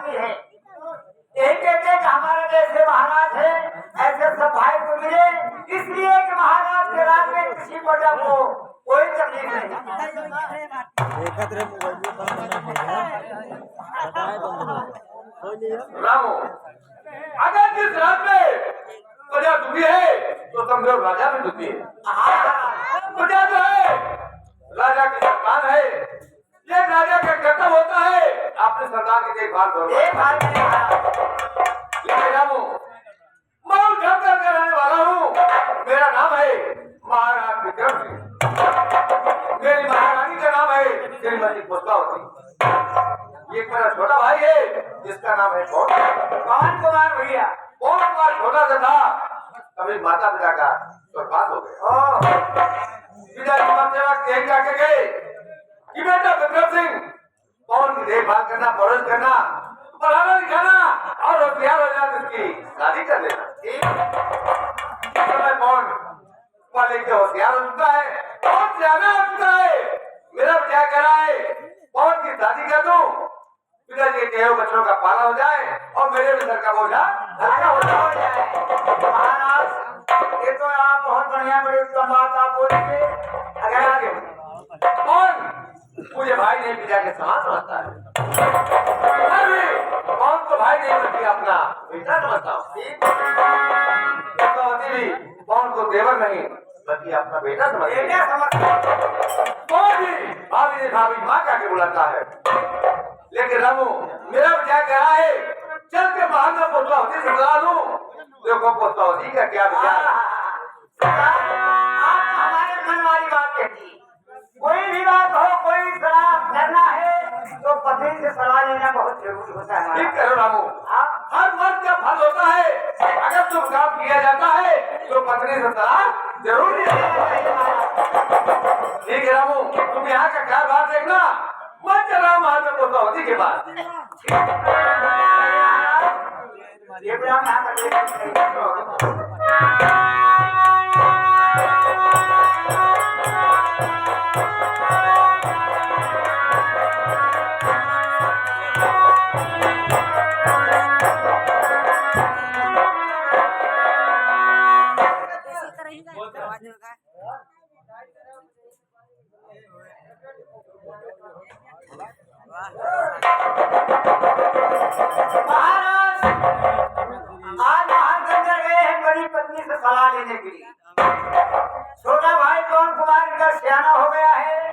होती है। यही कहते हैं कि हमारे जैसे महाराज है, ऐसे सब भाई को मिले, इसलिए कि महाराज के राज में किसी को जब हो कोई तकलीफ नहीं। रामो, अगर जिस राज में प्रजा दुखी है तो समझो राजा भी दुखी है। प्रजा जो है राजा की सरकार है, ये राजा का कर्तव्य होता है अपने सरकार की देखभाल करो। लेकिन रामो, मैं उस घर का रहने वाला हूँ, मेरा नाम है महाराज विक्रम सिंह, मेरी महारानी का नाम है श्रीमती पुष्पावती। ये मेरा छोटा भाई है जिसका नाम है पवन कुमार भैया। पवन कुमार छोटा सा था तभी माता पिता का स्वर्गवास हो गया। पिता जी मरते वक्त यही जाके गए कि बेटा विक्रम सिंह पवन की देखभाल करना, परवरिश करना, पढ़ाना लिखाना और होशियार हो जाए उसकी शादी कर देना। पवन पढ़ लिख के होशियार हो चुका है, बहुत ज्यादा हो चुका है। मेरा क्या कह रहा है पवन की शादी कर दूं, पिताजी के बच्चों का पाला हो जाए और मेरे भी सर का बोझा हल्का हो जाए। महाराज ये तो आप बहुत बढ़िया बड़ी उत्तम बात आप बोलेंगे। अगर आगे कौन मुझे भाई नहीं पिता के समान समझता है, कौन तो भाई नहीं बल्कि अपना बेटा समझता हूँ। कौन को देवर नहीं बल्कि अपना बेटा समझता है। कौन भी भाभी ने भाभी माँ का के बुलाता है। लेकिन रामू मेरा विचार कह रहा है चल के बाहर में पुष्पावती से बुला लूं। देखो पुष्पावती का क्या विचार। आप हमारे मन वाली बात कहती, कोई भी बात हो, कोई सलाह करना है तो पत्नी से सलाह लेना बहुत जरूरी होता है। ठीक करो रामू, हर मर्द का फल होता है, अगर तुम काम किया जाता है तो पत्नी से सलाह जरूर लेना। ठीक है रामू, तुम यहाँ का कारभार देखना, मैं चल रहा हूँ में पुष्पावती के पास। ये भी हम यहाँ का सलाह लेने के लिए। छोटा भाई पवन कुमार का सियाना हो गया है,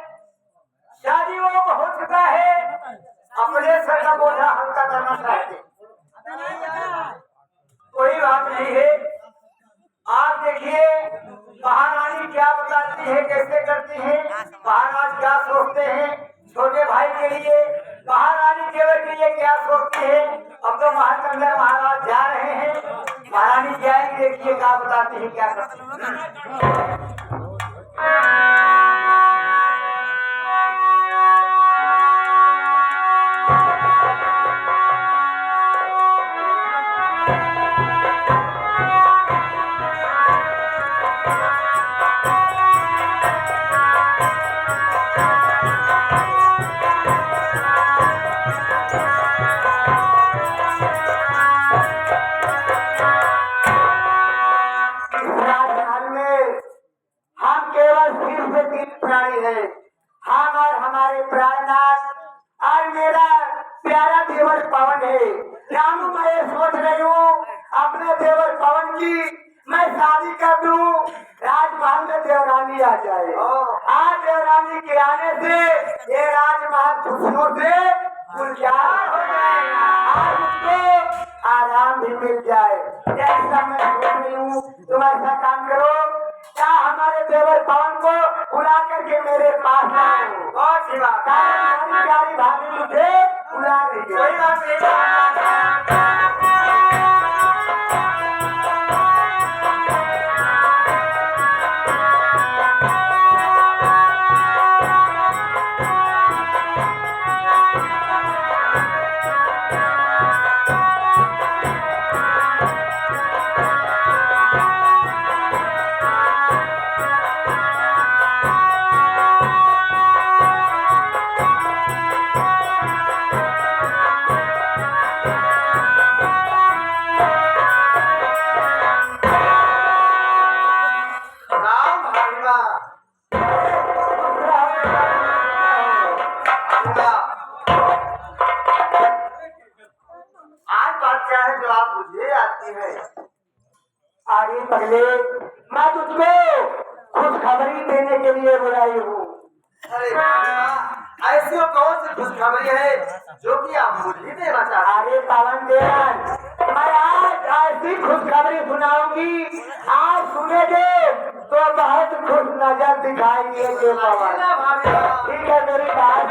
शादी वो हो चुका है, अपने सर का बोझा हल्का करना चाहते। कोई बात नहीं है, आप देखिए महारानी क्या बताती है, कैसे करती है, महाराज क्या सोचते हैं छोटे भाई के लिए, महारानी केवल के लिए क्या सोचती है। अब तो महाराज महाराज जा रहे हैं, महारानी जाएंगी, देखिए क्या बताती है, क्या करती है। हम और हमारे प्राणनाथ आज मेरा प्यारा देवर पवन है। रामू मैं सोच रही हूँ अपने देवर पवन की मैं शादी कर दूं, राजमहल में देवरानी आ जाए। आज देवरानी के आने से ये राजमहल खुशियों से गुलजार हो जाएगा, आज उसको आराम भी मिल जाए। ऐसा मैं सोच रही हूँ, तुम ऐसा काम करो, क्या हमारे देवर पवन को बुला करके मेरे पास लाओ। बहुत सी बात, प्यारी भाभी मुझे बुला लीजिए। कोई बात नहीं। नहीं है। आगे पगले, मैं तुझको खुशखबरी देने के लिए बुलाई हूँ। अरे ऐसी कौन सी खुशखबरी है जो कि आप मुझे देना चाहते अरे पवन देवन, मैं आज ऐसी खुशखबरी सुनाऊंगी, आज सुनेंगे तो बहुत खुश नजर दिखाई देंगे पवन। हैं? ठीक है मेरी बात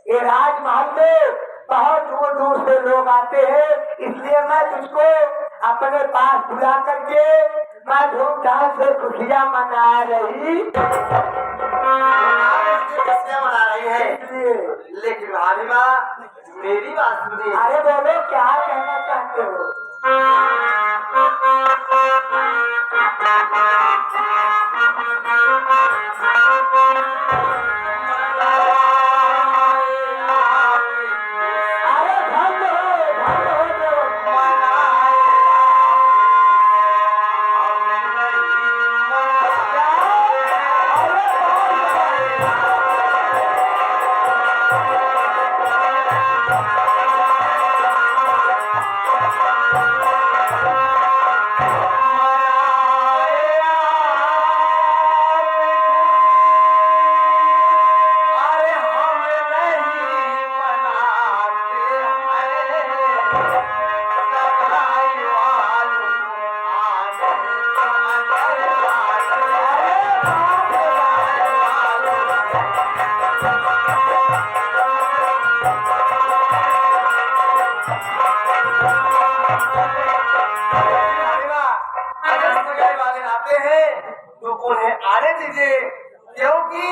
ये राजमहल में बहुत दूर दूर से लोग आते हैं, इसलिए मैं तुझको अपने पास बुला करके मैं धूमधाम से खुशियाँ मना रही खुशियाँ मना रही है, इसलिए। लेकिन भाभी माँ मेरी बात सुनिए। अरे बोलो क्या कहना चाहते हो? तो उन्हें आने दीजिए, क्योंकि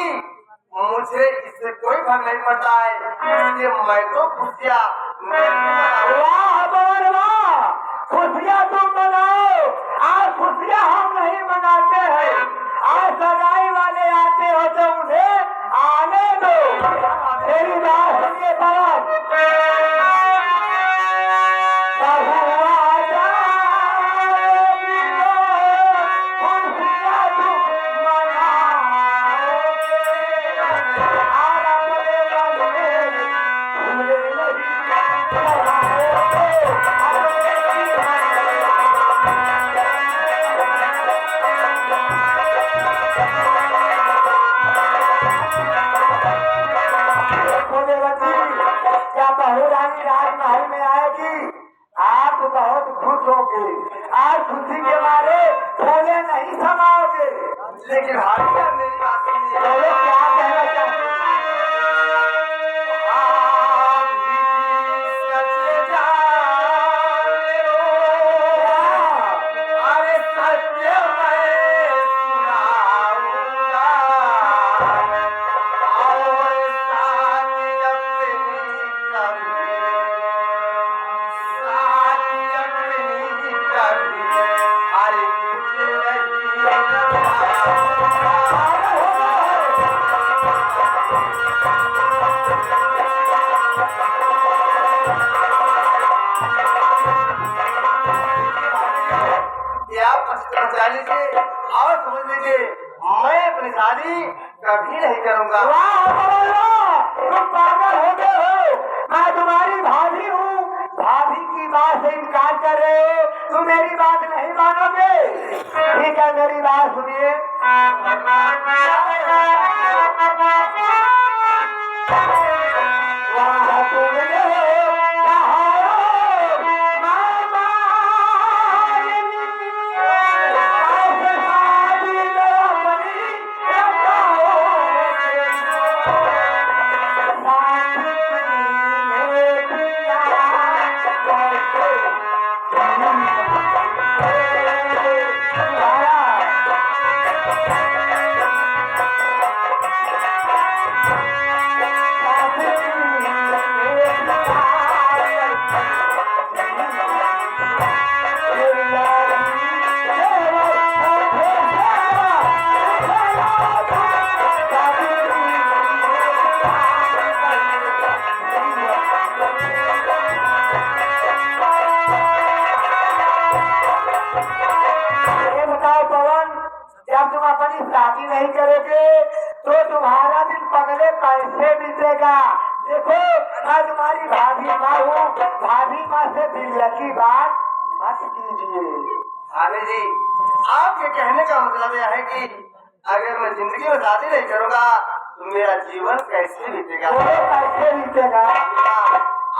मुझे इससे कोई फर्क नहीं पड़ता है, इसलिए मैं तो खुशियाँ खुशियाँ तुम मनाओ, आज खुशियाँ हम नहीं मनाते हैं। आज सगाई वाले आते हो तो उन्हें आने दो। मेरी बात सुनिए पवन। राजमहल में आएगी, आप बहुत खुश होगे। आज खुशी के मारे बोले नहीं समाओगे। लेकिन हालिया मेरी बात सुनिए। बोलो क्या कहना चाहते हैं? अरे सत्य मैं सुनाऊंगा, और साथ अपनी कभी अरे बचा लीजिए और समझ लीजिए, मैं अपनी शादी कभी नहीं करूंगा। तुम पागल हो गए हो। मैं तुम्हारी भाभी हूँ, भाभी की बात से इनकार कर रहे हो, तुम मेरी बात नहीं मानोगे। ठीक है मेरी बात सुनिए। वाह तुमने अब तुम अपनी शादी नहीं करोगे तो तुम्हारा दिन पगले कैसे बीतेगा। देखो मैं तुम्हारी भाभी माँ हूँ, भाभी माँ से दिल की बात मत कीजिए। भाभी जी, आपके कहने का मतलब यह है कि अगर मैं जिंदगी में शादी नहीं करूँगा तो मेरा जीवन कैसे बीतेगा। बोलो कैसे बीतेगा।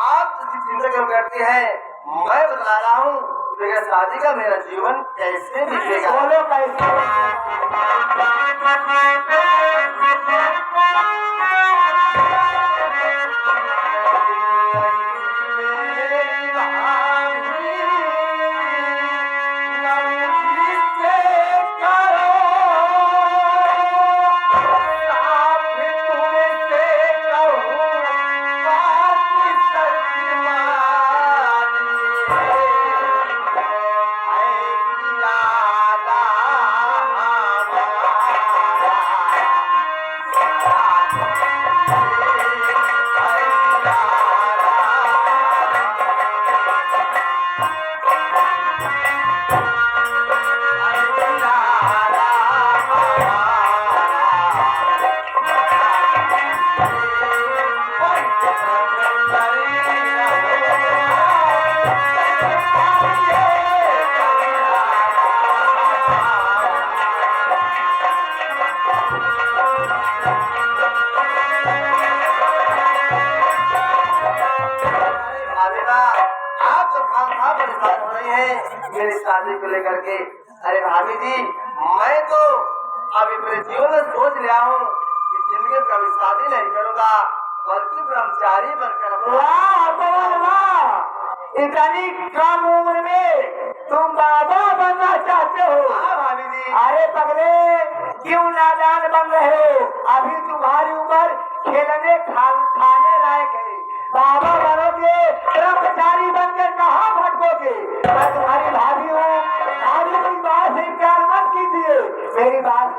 आप जिस चिंता क्यों करती है मैं बता रहा हूँ, बगैर शादी का मेरा जीवन कैसे बीतेगा। बोलो कैसे। मेरी शादी को लेकर के। अरे भाभी जी, मैं तो अभी अपने जीवन में सोच लिया हूँ कि जिंदगी में कभी शादी नहीं करूँगा, बल्कि ब्रह्मचारी बनकर। वाह पवन वाह, इतनी कम उम्र में तुम बाबा बनना चाहते हो। हाँ भाभी जी। अरे पगले क्यों नादान बन रहे हो, अभी तुम्हारी उम्र खेलने खाने लायक है। बाबा बनोगे ब्रह्मचारी बनकर कहाँ भटकोगे। मैं तुम्हारी भाभी हूँ, भाभी की बात से इनकार मत कीजिए, मेरी बात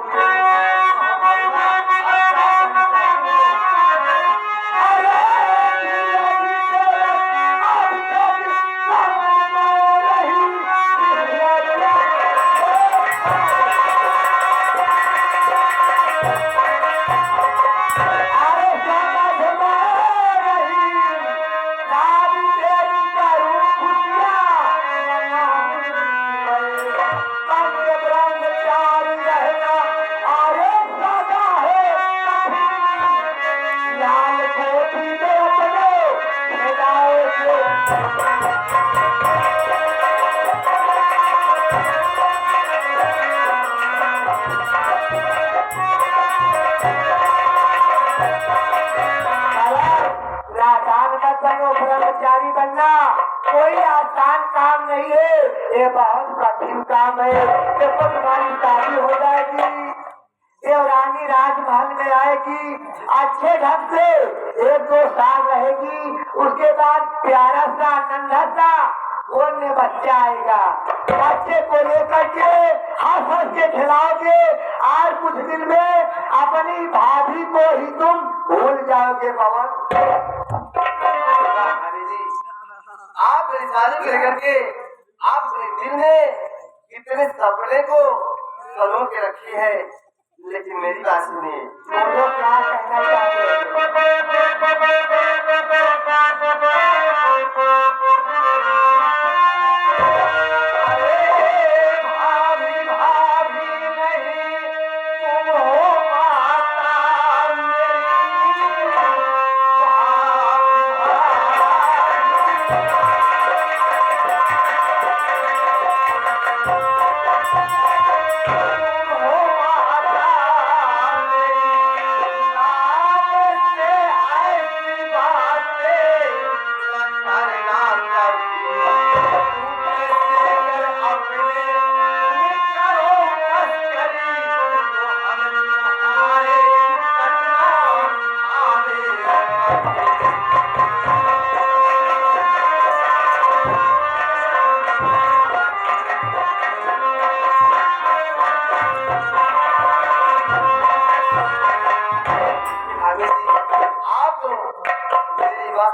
ब्रह्मचारी बनना कोई आसान काम नहीं है, ये बहुत कठिन काम है। देखो तुम्हारी शादी हो जाएगी, देवरानी राजमहल में आएगी, अच्छे ढंग से 1-2 साल रहेगी, उसके बाद प्यारा सा नन्हा सा बोलने बच्चा आएगा। बच्चे को लेकर के हंस हंस के खिलाओगे और कुछ दिन में अपनी भाभी को ही तुम भूल जाओगे। पवन आप मेरी शादी को लेकर के आप अपने दिल में इतने सपने को सलो के रखी है, लेकिन मेरी बात सुनिए। बोलो क्या कहना चाहते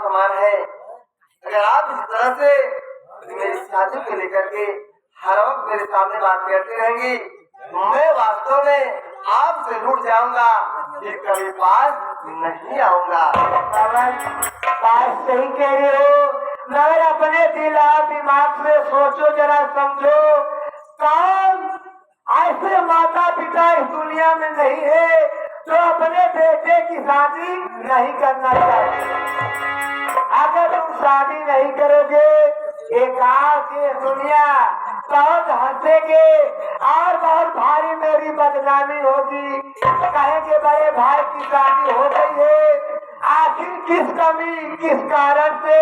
समान है। अगर आप इस तरह से मेरी शादी को लेकर के हर वक्त मेरे सामने बात करते रहेंगी मैं वास्तव में आपसे रूठ जाऊंगा कि कभी पास नहीं आऊंगा। पवन, बात सही कह रहे हो, मगर अपने दिल और दिमाग से सोचो, जरा समझो, कौन ऐसे माता पिता इस दुनिया में नहीं है जो अपने बेटे की शादी नहीं करना चाहते। अगर तुम शादी नहीं करोगे, ये गाँव की दुनिया बहुत हंसेगे और बहुत भारी मेरी बदनामी होगी। कहेंगे बड़े भाई की शादी हो गई है, आखिर किस कमी किस कारण से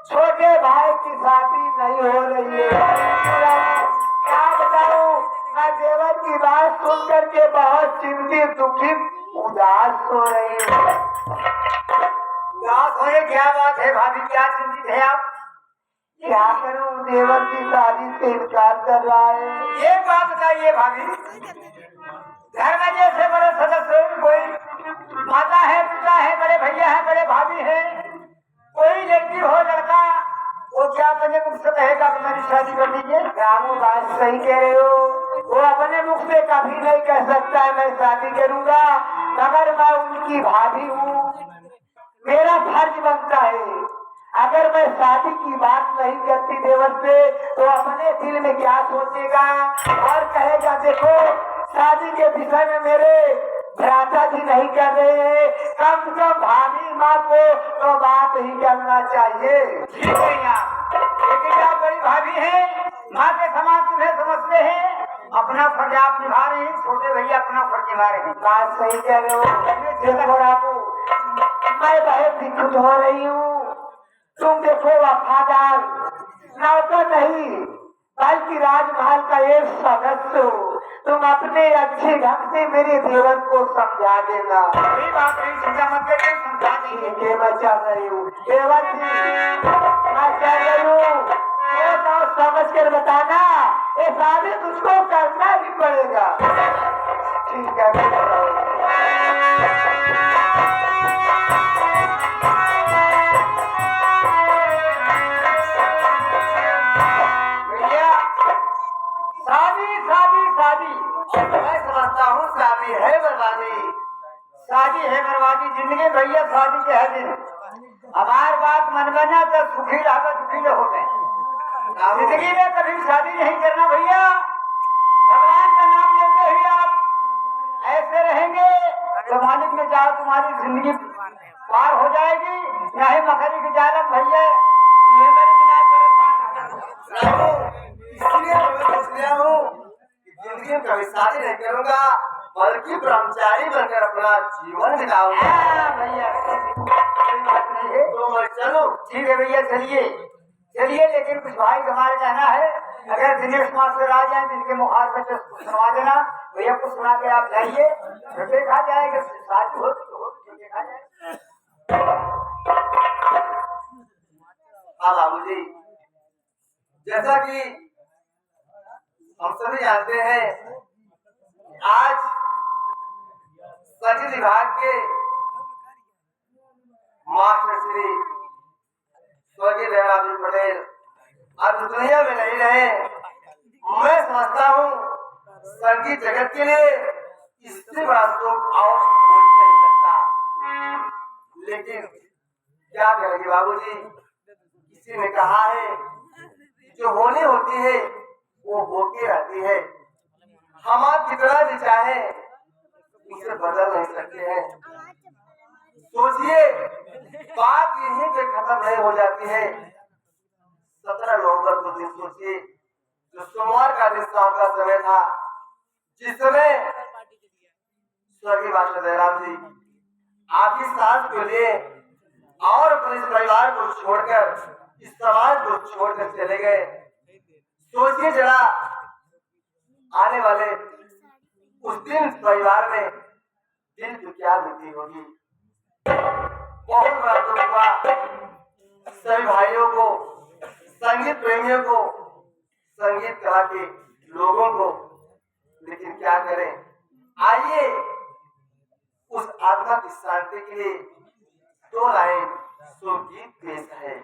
छोटे भाई की शादी नहीं हो रही है। क्या बताऊं, मैं देवर की बात सुन करके बहुत चिंतित दुखित उदास हो रही हूँ। उदास होने क्या बात है भाभी, क्या चिंतित है आप? क्या करूं, देवर की शादी से इनकार कर रहा है। ये बात बताइए भाभी, घर में जैसे बड़े सदस्य कोई माता है, पिता है, बड़े भैया है, बड़े भाभी है, कोई लड़की हो लड़का, वो क्या अपने मुख से कहेगा कि मेरी शादी कर दीजिए? रामू, बात सही कह रहे हो, वो अपने मुख से कभी नहीं कह सकता है मैं शादी करूंगा, मगर मैं उनकी भाभी हूँ, मेरा फर्ज बनता है। अगर मैं शादी की बात नहीं करती देवर से, तो अपने दिल में क्या सोचेगा और कहेगा देखो शादी के विषय में मेरे भ्राता जी नहीं कर रहे हैं, कम से कम भाभी माँ को तो बात ही करना चाहिए। ठीक है आप, लेकिन आप बड़ी भाभी हैं, माँ के समान तुम्हें समझते हैं, अपना फर्ज आप निभा रहे हैं, छोटे भैया अपना फर्ज निभा रहे हैं। बात सही कह रहे हो, मैं बहुत दिक्कत हो रही हूँ। तुम देखो वफादार नौकर नहीं बल्कि राजमहल का एक सदस्य हो, तुम अपने अच्छे ढंग से मेरे देवर को समझा देना। कोई बात नहीं, चिंता मत करिए, समझा देंगे। मैं चल रही हूँ देवर जी, मैं चल रही हूँ, समझ कर बताना, ये शादी तुझको करना ही पड़ेगा। ठीक है मैं समझता हूँ शादी है बर्बादी। शादी है बर्बादी, जिंदगी भैया शादी के है दिन। हमारी बात मन बना तो सुखी रहा, दुखी न हो गए। जिंदगी में कभी शादी नहीं करना भैया, भगवान का नाम लेते ही आप ऐसे रहेंगे तो मालिक में चाहो तुम्हारी जिंदगी पार हो जाएगी, चाहे मकड़ी की जालम भैया ये मेरी बिना परेशान। इसलिए मैं सोच रहा हूँ जिंदगी में कभी शादी नहीं करूंगा, बल्कि ब्रह्मचारी बनकर अपना जीवन बिताऊंगा। भैया कोई बात नहीं है, तो मैं चलूं? ठीक है भैया, चलिए चलिए, लेकिन कुछ भाई हमारे कहना है, अगर दिनेश मास्टर आ जाए जिनके मुखार में तो सुनवा देना, भैया को सुना के आप जाइए, तो देखा जाएगा शादी हो तो देखा जाए। हाँ बाबूजी, जैसा कि हम सभी जानते हैं, आज सभी विभाग के मास्टर श्री स्वर्गीय देवराज पटेल आज दुनिया में नहीं रहे। मैं समझता हूँ संगीत जगत के लिए इससे बड़ा शोक और कोई नहीं सकता। लेकिन क्या करेंगे बाबूजी, किसी ने कहा है जो होनी होती है वो होके रहती है। हम आप जितना भी चाहे उसे बदल नहीं सकते हैं। सोचिए, बात यहीं पे खत्म नहीं हो जाती है। 17 नवंबर को दिन सोचिए, जो सोमवार का दिन शाम का समय था, जिस समय स्वर्गीय मास्टर जयराम जी आपकी सांस के लिए और अपने इस परिवार को छोड़कर, इस समाज को छोड़कर चले गए। सोचिए जरा, आने वाले उस दिन परिवार में दिल की क्या बीती होगी। बहुत बड़ा दुख हुआ सभी भाइयों को, संगीत प्रेमियों को, संगीत कला के लोगों को। लेकिन क्या करें, आइए उस आत्मा की शांति के लिए 2 लाइन सो गीत पेश है।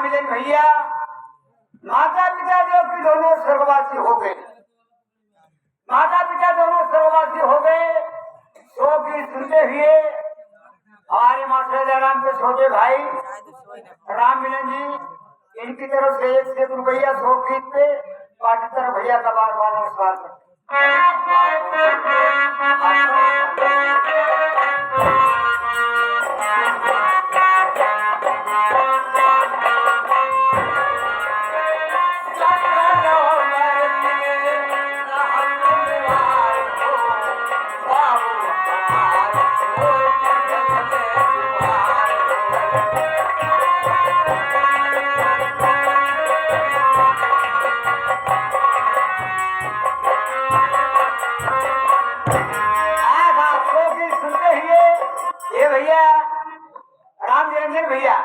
राम मिलन भैया माता पिता जो कि दोनों स्वर्गवासी हो गए, माता पिता दोनों स्वर्गवासी हो गए। शोक की सुनते हुए हमारे मास्टर जयराम के छोटे भाई राम मिलन जी, इनकी तरफ से 1 रुपया शोक की पे पार्टी तरफ भैया का बार बार नमस्कार करते भैया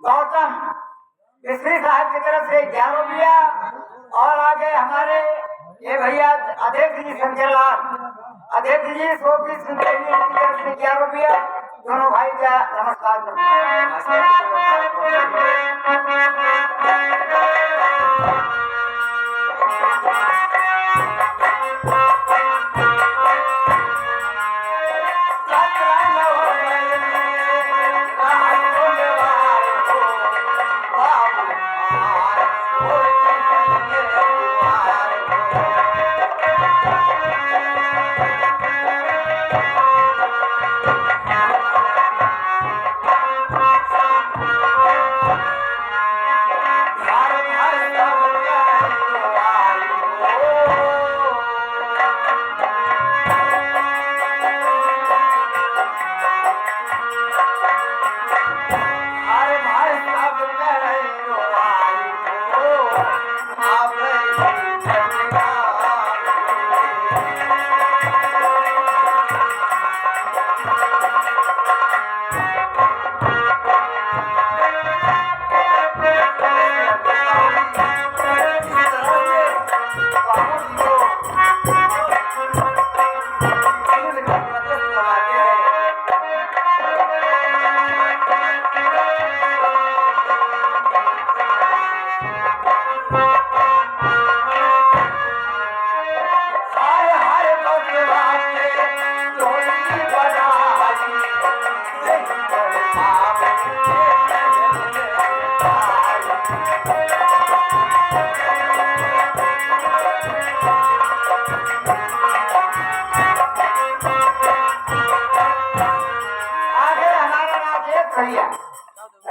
गौतम मिश्री साहब की तरफ से 11 रुपया और आगे हमारे ये भैया अध्यक्ष जी शंकरलाल अध्यक्ष जी शोकी सुनते की तरफ से 11 रुपया। दोनों भाई का नमस्कार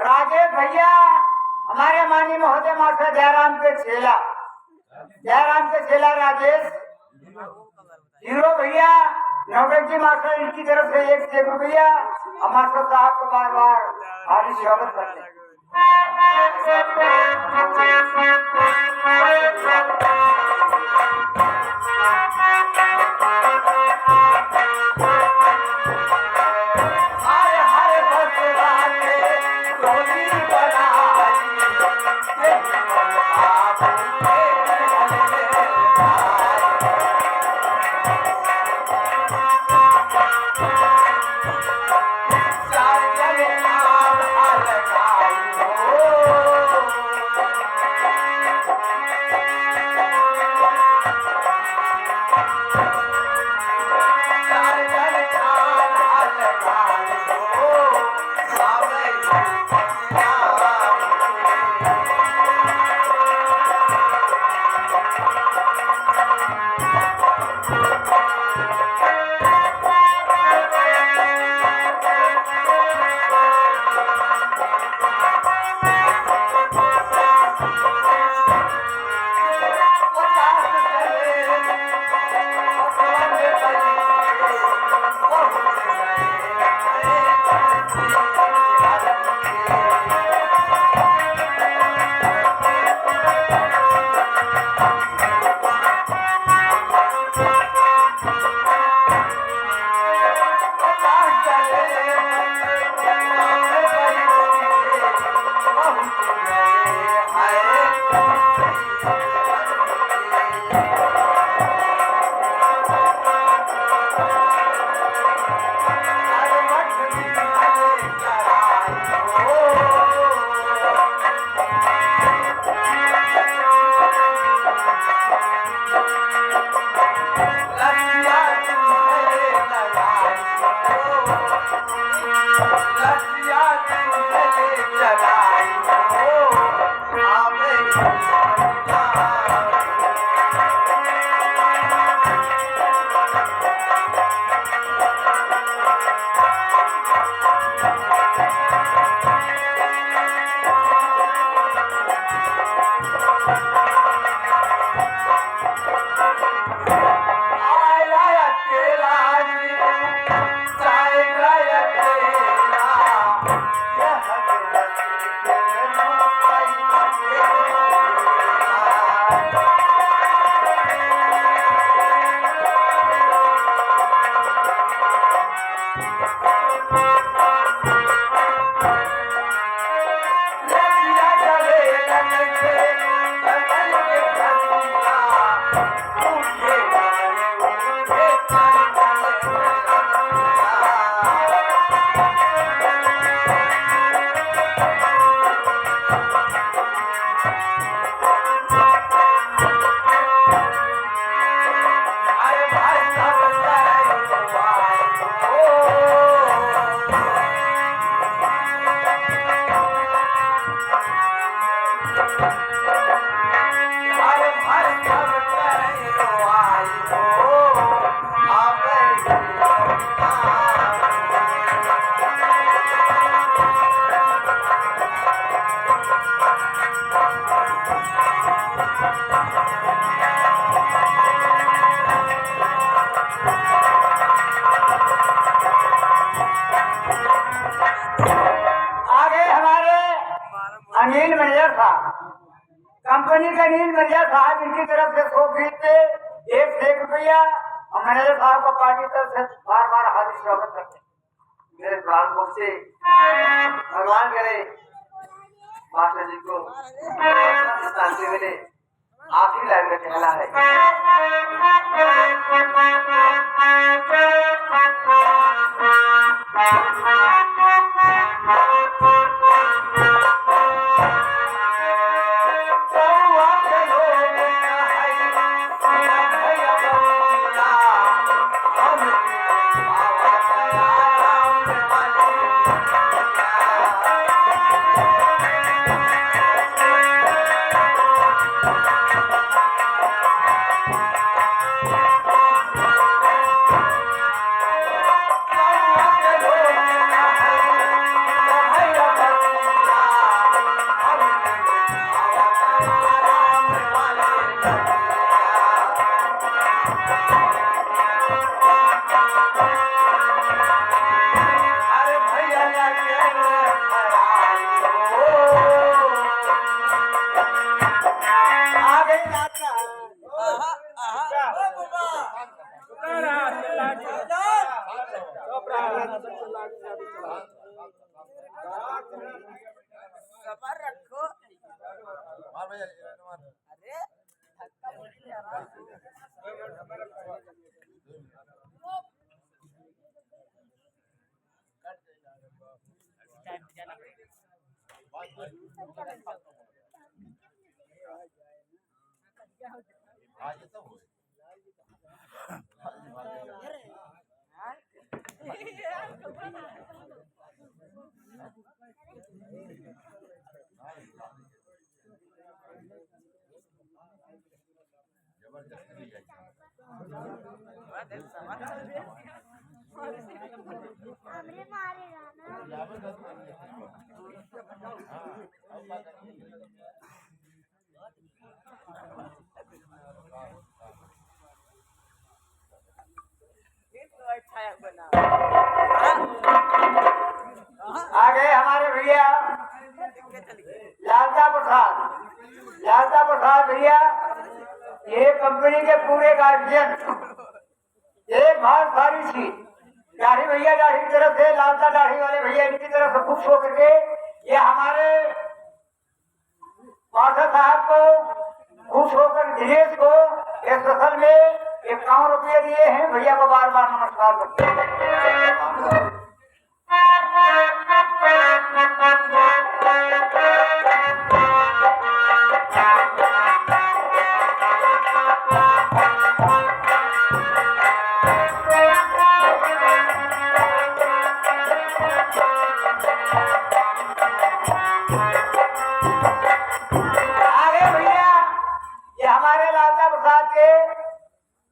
राजेश भैया हमारे माननीय महोदय मास्टर जयराम के चेला राजेश हीरो भैया नवरंग मास्टर इनकी तरफ से 1 रुपया और मास्टर साहब को बार बार हार्दिक स्वागत करते हैं। आगे हमारे अनिल मैनेजर साहब, कंपनी के अनिल मैनेजर साहब, इनकी तरफ से 100 फीट पे 1 रुपया और मैनेजर साहब को पार्टी तरफ से बार बार हार्दिक स्वागत करते हैं। मेरे प्राण को से भगवान करे मास्टर जी को शांति मिले। आखिरी लाइन में कहना है सबर रखो। अरे हमरे मारेगा ना। आगे हमारे भैया लालता प्रसाद भैया, ये कंपनी के पूरे गार्जियन, एक बात सारी थी दाढ़ी भैया, दाढ़ी की तरफ से लालता दाढ़ी वाले भैया, इनकी तरफ से खुश होकर के ये हमारे मास्टर साहब को खुश होकर दिनेश को इस फसल में 51 रुपये दिए हैं। भैया को बार बार नमस्कार करते हैं। Thank you. के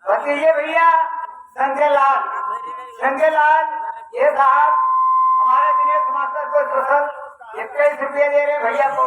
भतीजे भैया संजय लाल ये साहब हमारे दिनेश मास्टर को टोटल 21 रुपये दे रहे भैया को।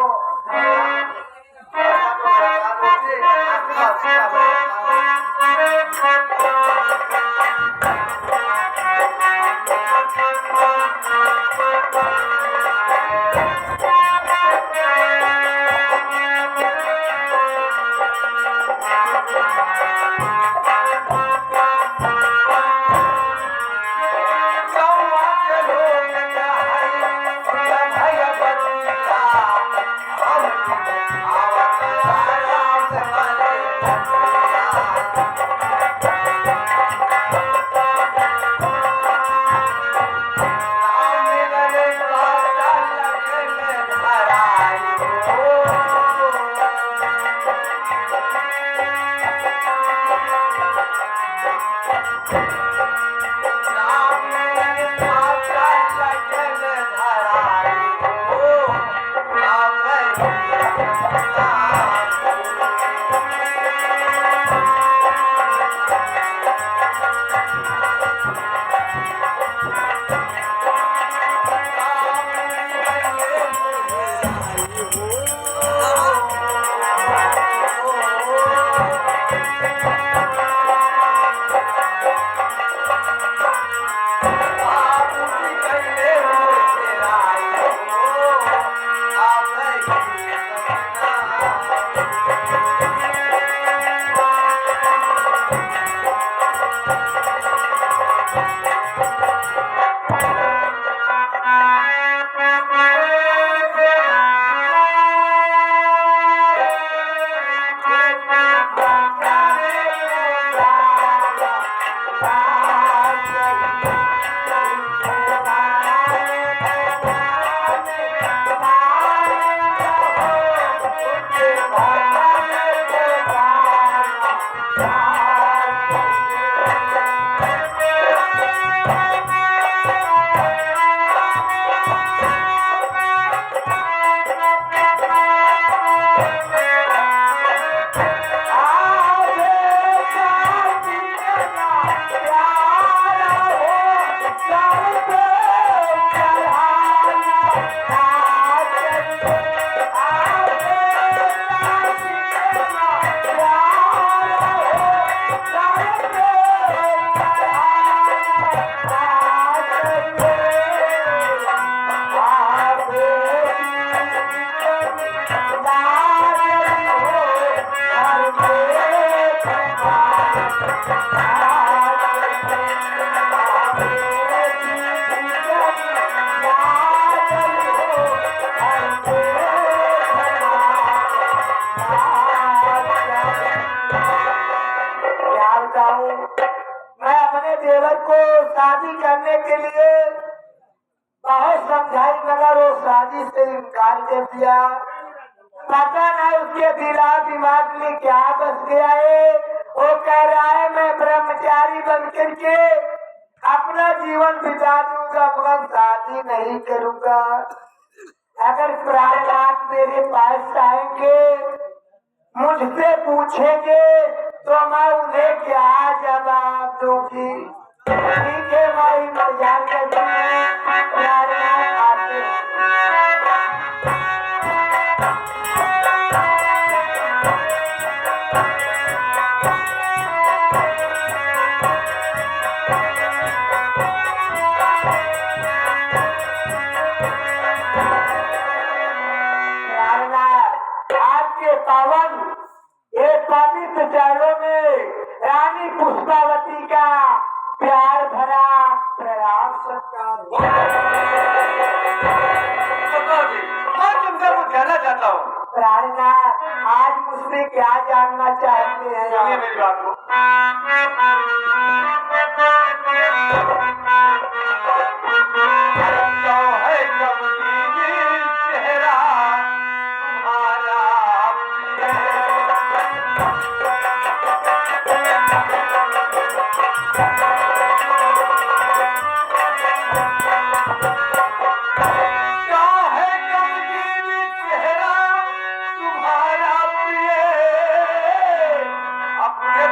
मैं अपने देवर को शादी करने के लिए बहुत समझाई मगर वो शादी से इनकार कर दिया। पता नहीं उसके दिमाग में क्या बस गया है। वो कह रहा है मैं ब्रह्मचारी बन करके अपना जीवन बिता दूंगा मगर शादी नहीं करूंगा। अगर प्राणनाथ मेरे पास आएंगे मुझसे पूछेंगे तो मैं उन्हें क्या जवाब दूंगी। ठीक है भाई मजाक करती हूँ प्राणनाथ आते आपके पावन ये पवित्र चरणों में रानी पुष्पावती का प्यार भरा प्रणाम सत्कार। मैं तुमसे कुछ कहना चाहता हूँ। प्राणनाथ आज मुझसे क्या जानना चाहते हैं? सुनिए मेरी बात को। अपने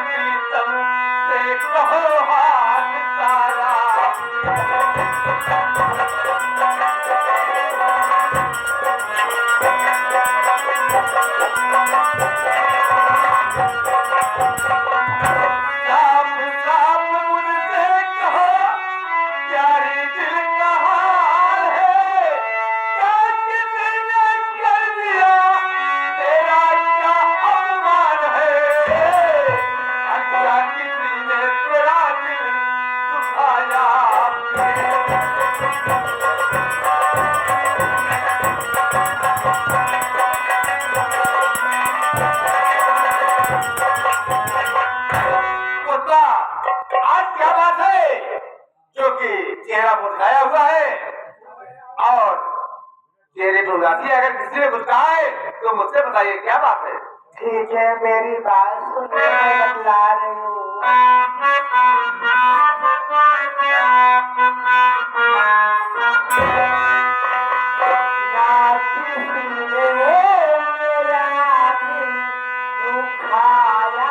तो मुझसे बताइए क्या बात है। ठीक है, मेरी बात सुनिए, मैं बतला रही हूँ। ना किसी ने मेरा दिल दुखाया,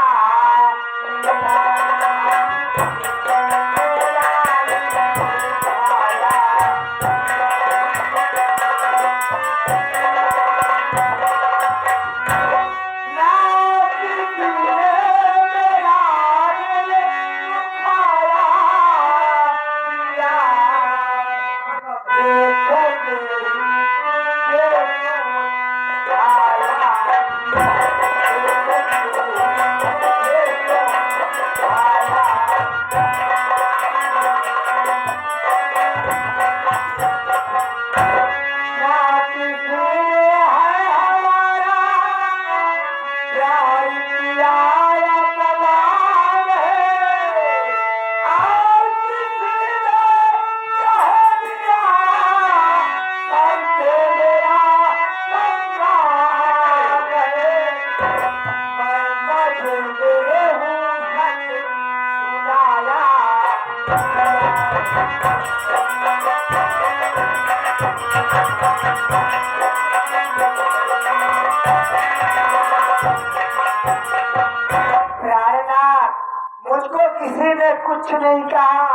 मुझको किसी ने कुछ नहीं कहा,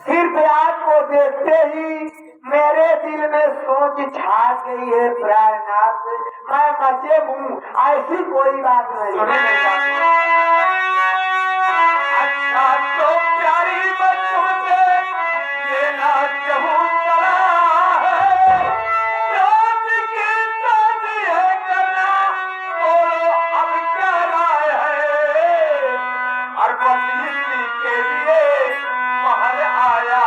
सिर्फ आपको देखते ही मेरे दिल में सोच छा गई है प्राणनाथ, मैं मजे हूँ, ऐसी कोई बात नहीं। सुनिए मेरी बात। अच्छा तो प्यारी बच्चों से ये ना कहूँ करा है, रात की शादी है करना, बोलो अब क्या राय है। और बस इसी के लिए महल आया।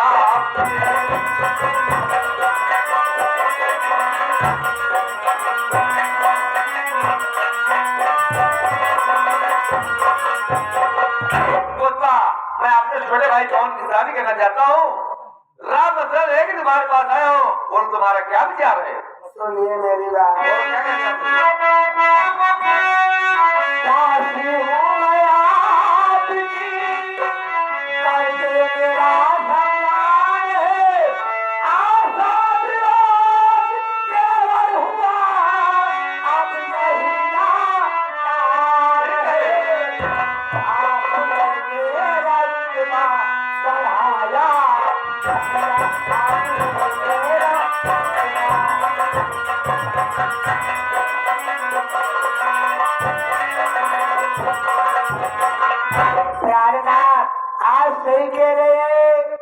पुष्पा, मैं अपने छोटे भाई जॉन की शादी करना चाहता हूँ। रात दशरथ है कि तुम्हारे पास आया हूँ, बोल तुम्हारा क्या विचार है। सुनिए मेरी बात। बोल क्या कहना चाहते हो? काशी हूँ मैं आपकी, करके मेरा सम्मान है, आशा विरोध केवल हुआ, अब नहीं नाकार है। आपने मेरा इतना बढ़ाया, आपने मेरा प्यारनाथ, आज सही कह रहे हैं,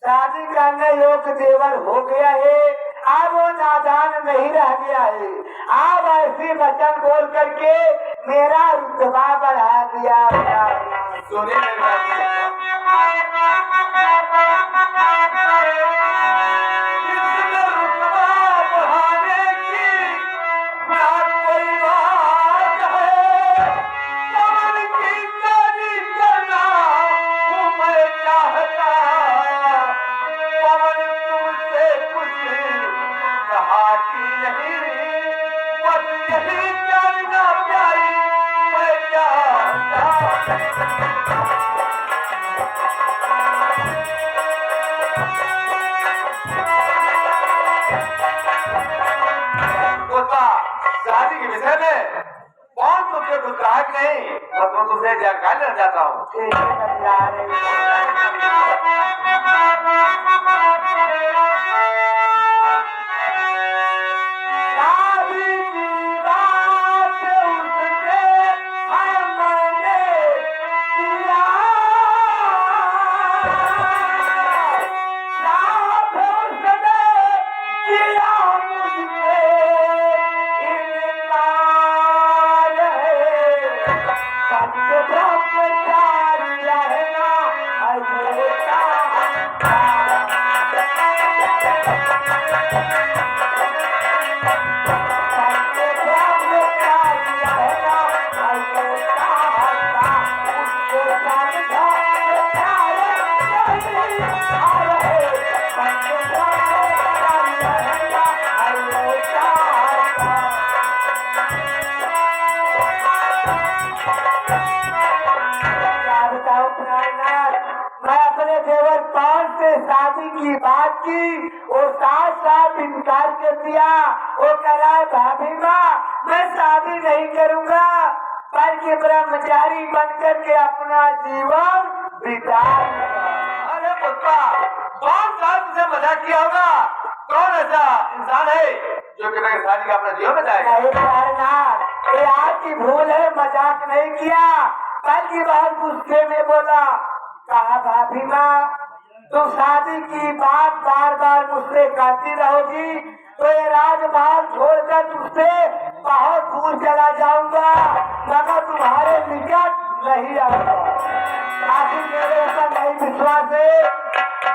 शादी करने योग्य देवर हो गया है, अब वो नादान नहीं रह गया है। आप ऐसी वचन बोल करके मेरा रुतबा बढ़ा दिया प्यारनाथ। सुनिए मेरी बात। इसमें रुतबा बढ़ाने की ना कोई बात है। पवन की शादी करना हूँ मैं चाहता, पवन तुमसे कुछ कहा कि नहीं, बस यही जानना प्यारी मैं चाहता। पुष्पा, शादी के विषय में कौन तुमसे कुछ कहा कि नहीं, बस मैं तुमसे जानकारी लेना चाहता हूँ। ठीक है, बतला रही हूँ। शादी की बात उससे हमने किया, साथ उसने किया मुझसे इनकार है, सत्य ब्रह्मचारी रहना अजय का क्या बताओ प्राणनाथ, मैं अपने देवर पवन से शादी की बात की, वो साथ साथ इनकार कर दिया। वो कह रहा है भाभी माँ मैं शादी नहीं करूँगा, बल्कि ब्रह्मचारी बनकर के अपना जीवन बिता लूंगा। अरे पुष्पा, कौन सा तुझे मजाक किया होगा? कौन ऐसा इंसान है जो कि मेरी शादी का अपना जीवन बताएगा? नहीं प्राणनाथ, ये आपकी भूल है, मजाक नहीं किया, बल्कि बहुत गुस्से में बोला। कहा भाभी माँ तुम शादी की बात बार बार मुझसे करती रहोगी तो ये राजमहल छोड़कर तुझसे बहुत दूर चला जाऊंगा, मगर तुम्हारे निकट नहीं आऊंगा। आखिर मेरे ऊपर नहीं विश्वास है?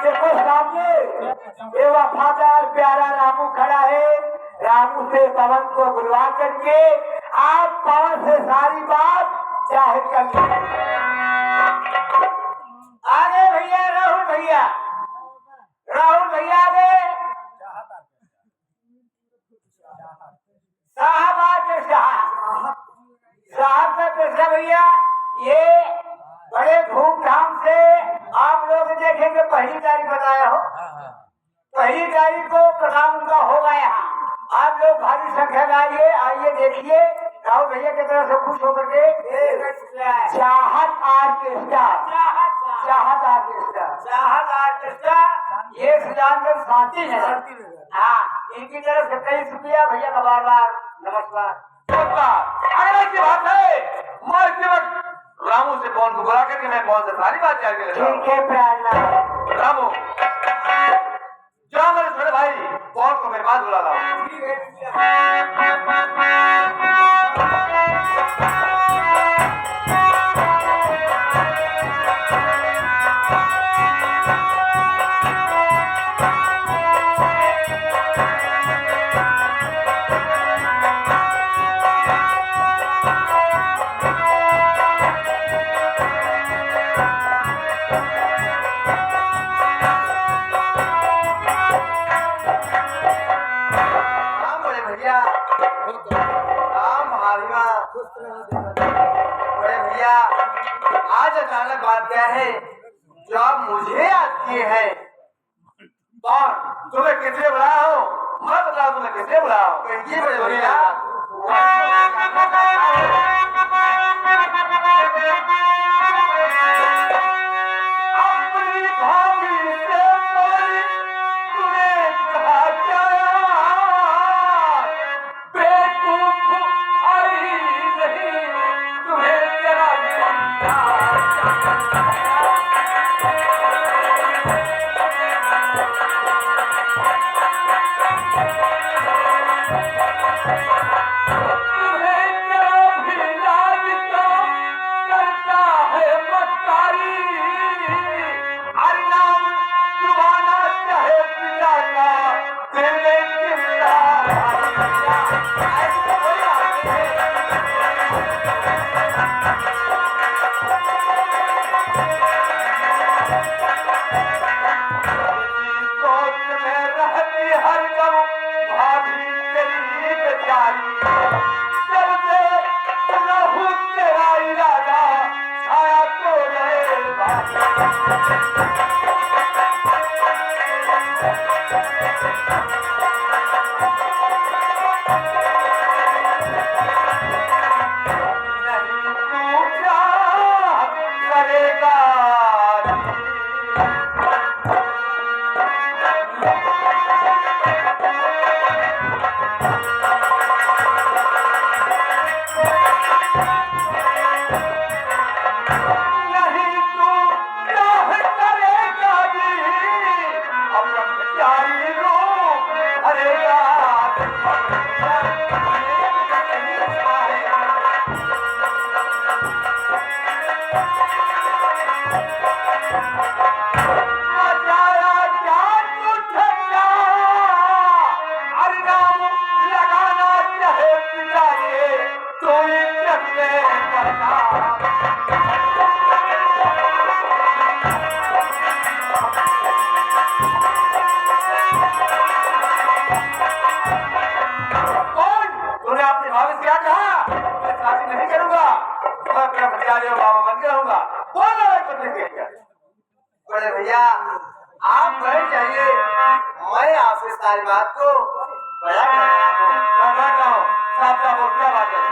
देखो सामने ये वफादार प्यारा रामू खड़ा है। रामू से पवन को बुलवा करके आप पवन से सारी बात जाहिर कर लीजिए। आगे भैया, राहुल भैया, राहुल भैया आगे। साहब आके साहब का कृष्ण भैया, ये बड़े धूमधाम से आप लोग देखेंगे पहली तारीख बताया हो, पहली तारीख को प्रोग्राम उनका होगा यहाँ। आप लोग भारी संख्या में आइए, आइए देखिए। राहुल भैया की तरफ से खुश होकर के चाहत आर्केस्ट्रा, चाहत आर्केस्ट्रा ये सुजानगंज शांति है। हाँ, इनकी तरफ से 23 रुपया भैया का बार बार नमस्कार। पुष्पा, अगर ऐसी बात है, मैं इसी वक्त रामू से पवन को बुला करके मैं पवन से सारी बात जान के लेता हूँ। ठीक है प्राणनाथ। रामू, जाओ मेरे छोटे भाई पवन को मेरे पास बुला लाओ। राम बड़े भैया, राम भाभी माँ, बड़े भैया आज अचानक बात क्या है जो आप मुझे याद किए हैं? और तुम्हें किसने बुलाया हो? मैं बता तुम्हें किसने बुलाया हो? कहिए बड़े भैया। अपनी भाभी से कोई तुम्हें कहा क्या? बेवकूफ आई नहीं तुम्हें तेरा ब्रह्मचारी और बाबा बन के रहूंगा। कौन लड़ाई करने के लिए? बड़े भैया आप बैठ जाइए, मैं आपसे सारी बात को बयां कर रहा हूँ। मैं बैठ रहा हूँ, साहब साहब और क्या बात है?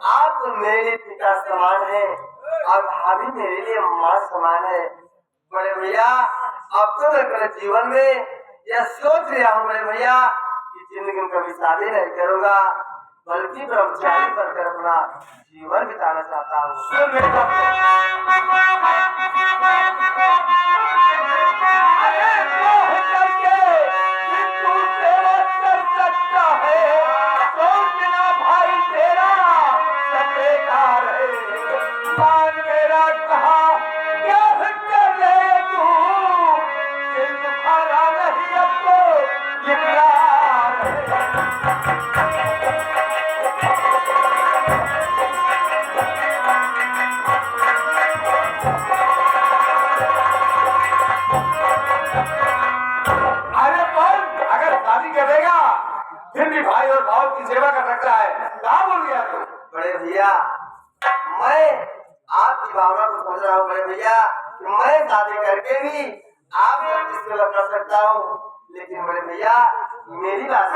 आप तो मेरे पिता समान है और भाभी मेरे लिए माँ समान है। बड़े भैया अब तो मैं अपने जीवन में यह सोच रहा हूँ बड़े भैया कि जिंदगी में कभी शादी नहीं करूँगा, बल्कि ब्रह्मचारी बनकर अपना जीवन बिताना चाहता हूँ। सुन मेरी बात को। अरे मोह करके जितू सेवा कर सकता शादी कर देगा फिर भी भाई और भाव की सेवा कर सकता है। कहाँ बोल गया तू? बड़े भैया मैं आपकी भावना को समझ रहा हूँ बड़े भैया कि मैं शादी करके भी आपकी सेवा कर सकता हूँ, लेकिन बड़े भैया मेरी बात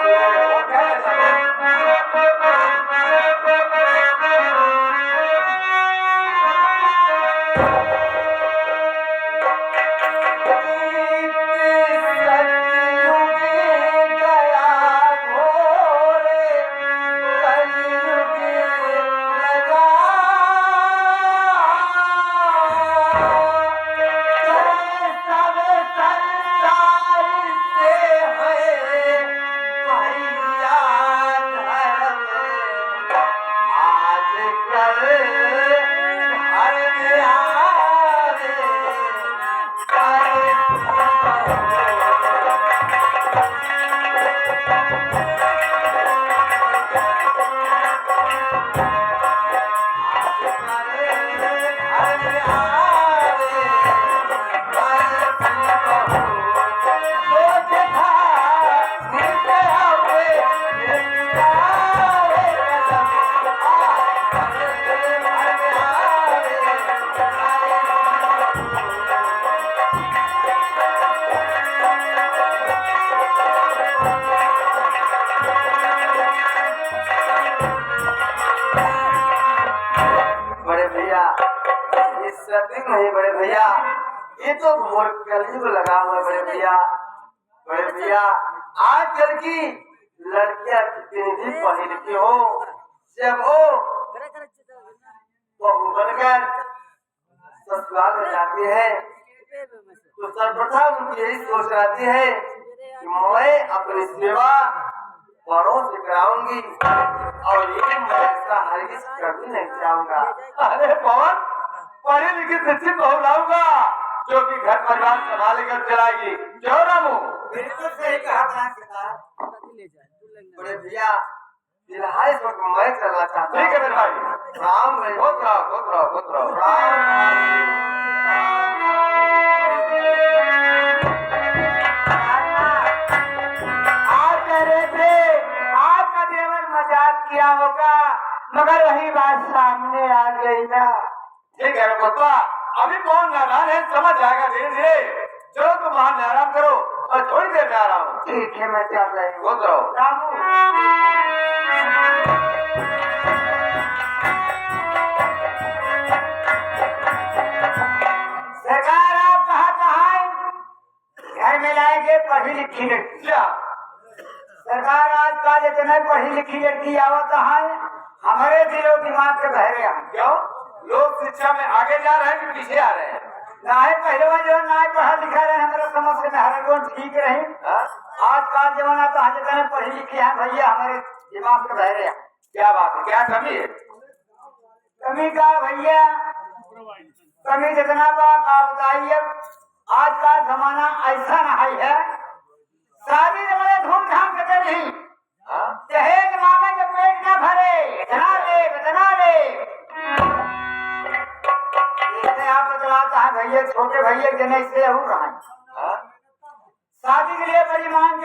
नहीं बड़े भैया, ये तो घोर कलयुग लगा हुआ है बड़े भैया। बड़े भैया आजकल की लड़कियां कितनी भी पढ़ी लिखी हो, जब वो बहू बनकर ससुराल में जाती है तो सर्वप्रथम उनकी यही सोच रहती है कि मैं अपनी सेवा बड़ों से कराऊंगी और ये मैं ऐसा हरगिज कभी नहीं चाहूंगा। अरे पवन पढ़ी लिखी शिक्षित बहू लाऊंगा जो कि घर परिवार संभाल कर चलाएगी। क्यों रामू? बिल्कुल सही कहा बड़े भैया, फिलहाल इस वक्त मैं चलना चाहता हूँ। ठीक है मेरे भाई, राम खुद रहो खुद रहो खुद रहो। आपका देवर मजाक किया होगा मगर वही बात सामने आ गई ना। ठीक है बतवा, अभी कौन नादान है, समझ जाएगा धीरे धीरे। चलो तुम वहां में आराम करो और थोड़ी देर में आ रहा हूँ। ठीक है मैं चल रही हूँ। खुद रहो। रामू सरकार आप कहाँ है? घर में लाएंगे पढ़ी लिखी लड़की। क्या सरकार आजकल इतने पढ़ी लिखी लड़की आवत है हमारे दिलों दिमाग के बहरे हैं। क्यों? लोग शिक्षा में आगे जा रहे हैं कि पीछे आ रहे हैं? ना है पहले जो ना पढ़ा लिखा रहे हमारे समझ से हर ठीक रहे। आजकल जमाना तो आज इतने पढ़ी लिखी है भैया हमारे दिमाग के बहरे हैं। क्या बात है, क्या कमी है? कमी का भैया कमी जितना का बताइए। आज का जमाना ऐसा नहीं है, शादी बड़े धूमधाम से कर रही, दहेज मांगे तो पेट न भरे, इतना ले इतना ले। इससे आप बतलाता है भैया छोटे भैया जने से हो रहा है। शादी के लिए बड़ी मांग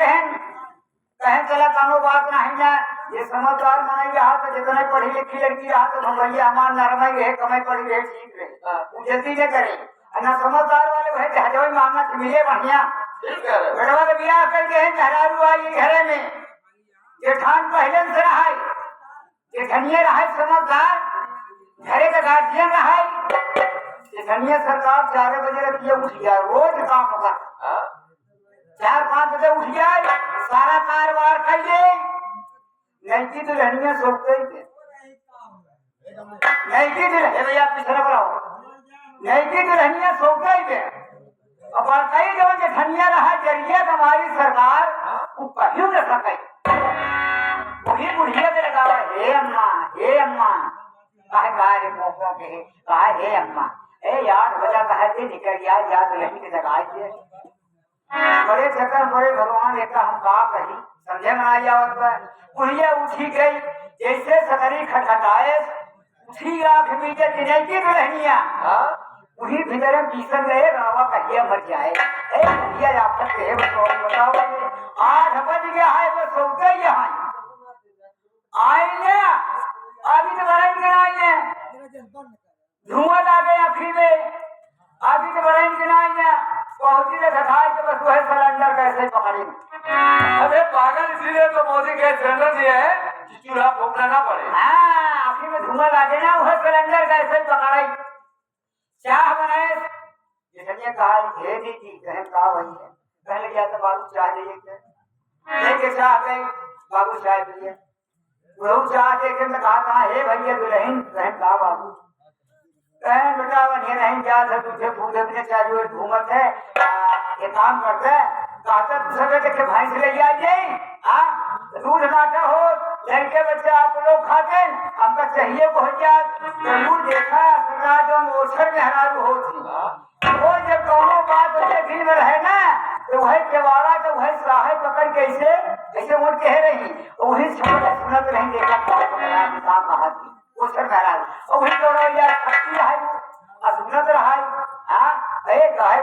कहें चला कानो बात नहीं ना। ये समझदार मनाई रहा तो जितने पढ़ी लिखी लड़की रहा तो भैया हमार नरमई रहे कमाई पड़ी रहे ठीक रहे जल्दी न करे। ना समझदार वाले भाई जहाज मांगना तो मिले बढ़िया। बेटवा के बियाह करके मेहरारू आई घरे में, जेठान पहले से रहा, जेठनिया रहा समझदार, घरे का गार्जियन रहा। जेठनिया सरकार 4 बजे रखिए उठ गया, रोज काम होगा 4-5 बजे उठ गया, सारा कारोबार कर ले। नैकी दुल्हनिया सोचते ही थे, नैकी दुल्हन भैया पिछले बढ़ाओ, नैकी दुल्हनिया सोचते ही थे। अब कई जगह जेठनिया रहा जरिए हमारी सरकार वो कहीं न सके। वही बुढ़िया के लगावा हे अम्मा काहे काहे मोको के काहे हे अम्मा ए 8 बजा कहे थे निकल गया जा दुल्हन के जगाए थे। बड़े चक्कर बड़े भगवान एक हम बाप रही समझे में आई आवत पर बुढ़िया उठी गई जैसे सदरी खटखटाए उठी आंख मीचे दिनई की दुल्हनिया उन्हीं भीतर बीसन गए रावा कहिया मर जाए। ए भैया आप तक बताओ आज बज गया है वो सोते ही है आएंगे अभी तो बरन के आएंगे धुआं लागे आखिरी में अभी तो बरन के आएंगे पहुंची ने घटाई तो बस वह सिलेंडर कैसे पकड़ी अबे पागल, इसीलिए तो मोदी गैस सिलेंडर दिया है कि चूल्हा फूकना ना पड़े। हाँ आखिरी में धुआं लागे ना वह सिलेंडर कैसे पकड़ाई चाह बनाए जिसने कहा दे दी थी कहें कहा वही है पहले गया तो बाबू चाय लेके चाह गए बाबू चाय पिए वो चाह देखे तो कहा कहा हे भैया दुल्हन कहें कहा बाबू कहें बेटा बनिए नहीं क्या था तुझे पूछे अपने चाहिए घूमत है ये काम करता है कहता तू सके देखे भैंस ले आ जाए दूध नाटा हो लड़के बच्चे आप लोग खाते हमका चाहिए पहुंचा जरूर देखा सरकार जो मोसर में हरारू होती वो जब दोनों बात होते दिन में रहे ना तो वही केवाड़ा तो वही साहे पकड़ के ऐसे मुड़ कह रही वही सुनत नहीं देखा काम कहा थी वो सर महाराज और वही दोनों यार खट्टी रहा सुनत रहा एक गाय